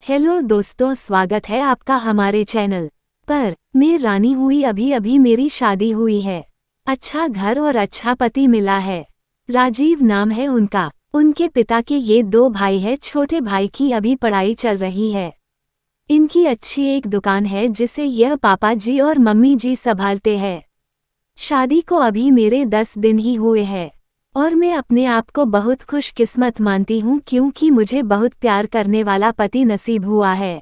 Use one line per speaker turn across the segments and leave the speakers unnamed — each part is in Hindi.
हेलो दोस्तों, स्वागत है आपका हमारे चैनल पर। मैं रानी हुई, अभी अभी मेरी शादी हुई है। अच्छा घर और अच्छा पति मिला है। राजीव नाम है उनका। उनके पिता के ये 2 भाई है। छोटे भाई की अभी पढ़ाई चल रही है। इनकी अच्छी एक दुकान है जिसे यह पापा जी और मम्मी जी संभालते हैं। शादी को अभी मेरे 10 दिन ही हुए हैं और मैं अपने आप को बहुत खुशकिस्मत मानती हूँ क्योंकि मुझे बहुत प्यार करने वाला पति नसीब हुआ है।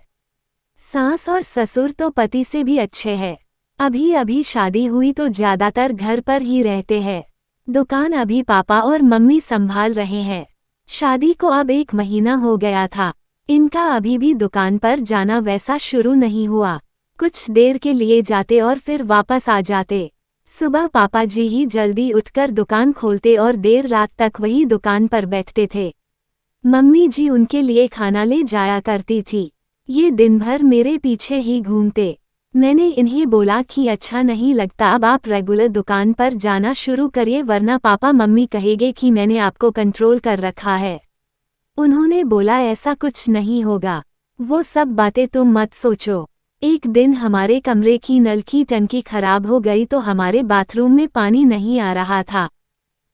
सास और ससुर तो पति से भी अच्छे हैं। अभी अभी शादी हुई तो ज्यादातर घर पर ही रहते हैं। दुकान अभी पापा और मम्मी संभाल रहे हैं। शादी को अब 1 महीना हो गया था। इनका अभी भी दुकान पर जाना वैसा शुरू नहीं हुआ। कुछ देर के लिए जाते और फिर वापस आ जाते। सुबह पापा जी ही जल्दी उठकर दुकान खोलते और देर रात तक वही दुकान पर बैठते थे। मम्मी जी उनके लिए खाना ले जाया करती थी। ये दिन भर मेरे पीछे ही घूमते। मैंने इन्हें बोला कि अच्छा नहीं लगता, अब आप रेगुलर दुकान पर जाना शुरू करिए वरना पापा मम्मी कहेंगे कि मैंने आपको कंट्रोल कर रखा है। उन्होंने बोला ऐसा कुछ नहीं होगा, वो सब बातें तुम मत सोचो। एक दिन हमारे कमरे की नल की टंकी खराब हो गई तो हमारे बाथरूम में पानी नहीं आ रहा था,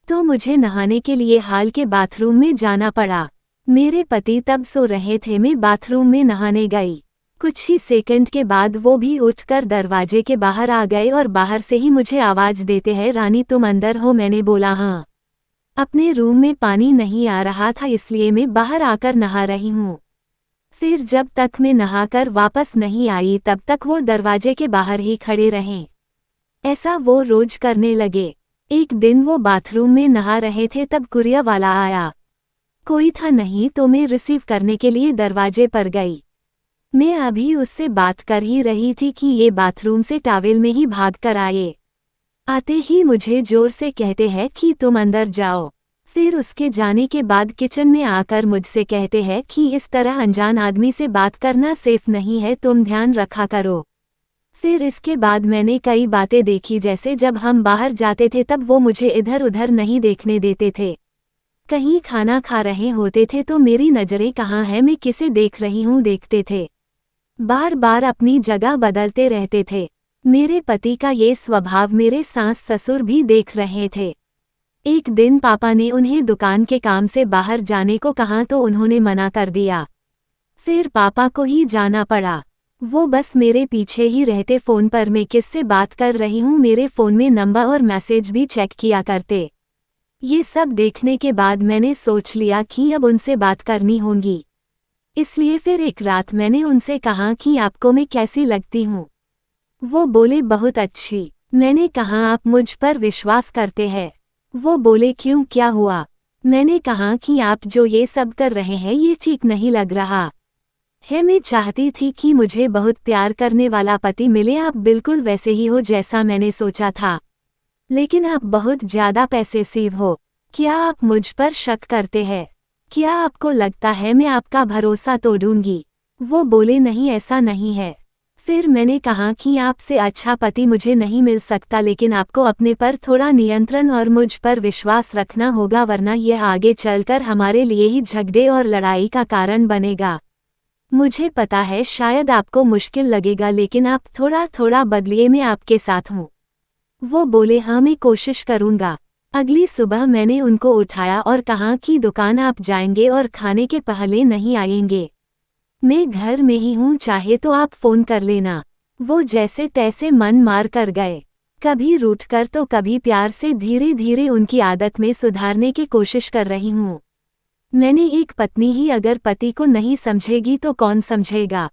तो मुझे नहाने के लिए हाल के बाथरूम में जाना पड़ा। मेरे पति तब सो रहे थे, मैं बाथरूम में नहाने गई। कुछ ही सेकंड के बाद वो भी उठकर दरवाजे के बाहर आ गए और बाहर से ही मुझे आवाज देते हैं, रानी तुम अंदर हो? मैंने बोला हाँ। अपने रूम में पानी नहीं आ रहा था इसलिए मैं बाहर आकर नहा रही हूँ। फिर जब तक मैं नहाकर वापस नहीं आई तब तक वो दरवाजे के बाहर ही खड़े रहे। ऐसा वो रोज करने लगे। एक दिन वो बाथरूम में नहा रहे थे तब कुरियर वाला आया। कोई था नहीं तो मैं रिसीव करने के लिए दरवाजे पर गई। मैं अभी उससे बात कर ही रही थी कि ये बाथरूम से टॉवेल में ही भाग कर आए। आते ही मुझे जोर से कहते हैं कि तुम अंदर जाओ। फिर उसके जाने के बाद किचन में आकर मुझसे कहते हैं कि इस तरह अनजान आदमी से बात करना सेफ नहीं है, तुम ध्यान रखा करो। फिर इसके बाद मैंने कई बातें देखी, जैसे जब हम बाहर जाते थे तब वो मुझे इधर उधर नहीं देखने देते थे। कहीं खाना खा रहे होते थे तो मेरी नज़रें कहाँ हैं, मैं किसे देख रही हूँ देखते थे। बार बार अपनी जगह बदलते रहते थे। मेरे पति का ये स्वभाव मेरे सास ससुर भी देख रहे थे। एक दिन पापा ने उन्हें दुकान के काम से बाहर जाने को कहा तो उन्होंने मना कर दिया। फिर पापा को ही जाना पड़ा। वो बस मेरे पीछे ही रहते। फ़ोन पर मैं किससे बात कर रही हूँ मेरे फ़ोन में नंबर और मैसेज भी चेक किया करते। ये सब देखने के बाद मैंने सोच लिया कि अब उनसे बात करनी होगी। इसलिए फिर एक रात मैंने उनसे कहा कि आपको मैं कैसी लगती हूँ? वो बोले बहुत अच्छी। मैंने कहा आप मुझ पर विश्वास करते हैं? वो बोले क्यों, क्या हुआ? मैंने कहा कि आप जो ये सब कर रहे हैं ये ठीक नहीं लग रहा है। मैं चाहती थी कि मुझे बहुत प्यार करने वाला पति मिले, आप बिल्कुल वैसे ही हो जैसा मैंने सोचा था, लेकिन आप बहुत ज़्यादा पैसेसिव हो। क्या आप मुझ पर शक करते हैं? क्या आपको लगता है मैं आपका भरोसा तोड़ूंगी? वो बोले नहीं, ऐसा नहीं है। फिर मैंने कहा कि आपसे अच्छा पति मुझे नहीं मिल सकता, लेकिन आपको अपने पर थोड़ा नियंत्रण और मुझ पर विश्वास रखना होगा वरना यह आगे चलकर हमारे लिए ही झगड़े और लड़ाई का कारण बनेगा। मुझे पता है शायद आपको मुश्किल लगेगा, लेकिन आप थोड़ा थोड़ा बदलिए, मैं आपके साथ हूँ। वो बोले हाँ, मैं कोशिश करूँगा। अगली सुबह मैंने उनको उठाया और कहा कि दुकान आप जाएंगे और खाने के पहले नहीं आएंगे। मैं घर में ही हूँ, चाहे तो आप फ़ोन कर लेना। वो जैसे तैसे मन मार कर गए, कभी रूठ कर तो कभी प्यार से। धीरे धीरे उनकी आदत में सुधारने की कोशिश कर रही हूँ। मैंने एक पत्नी ही अगर पति को नहीं समझेगी तो कौन समझेगा?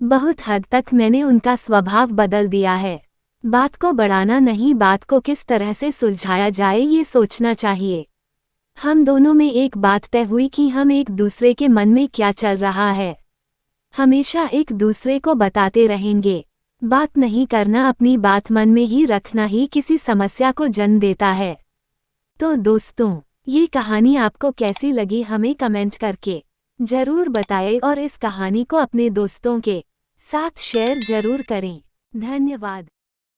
बहुत हद तक मैंने उनका स्वभाव बदल दिया है। बात को बढ़ाना नहीं, बात को किस तरह से सुलझाया जाए ये सोचना चाहिए। हम दोनों में एक बात तय हुई कि हम एक दूसरे के मन में क्या चल रहा है हमेशा एक दूसरे को बताते रहेंगे। बात नहीं करना, अपनी बात मन में ही रखना ही किसी समस्या को जन्म देता है। तो दोस्तों, ये कहानी आपको कैसी लगी हमें कमेंट करके जरूर बताएं और इस कहानी को अपने दोस्तों के साथ शेयर जरूर करें। धन्यवाद।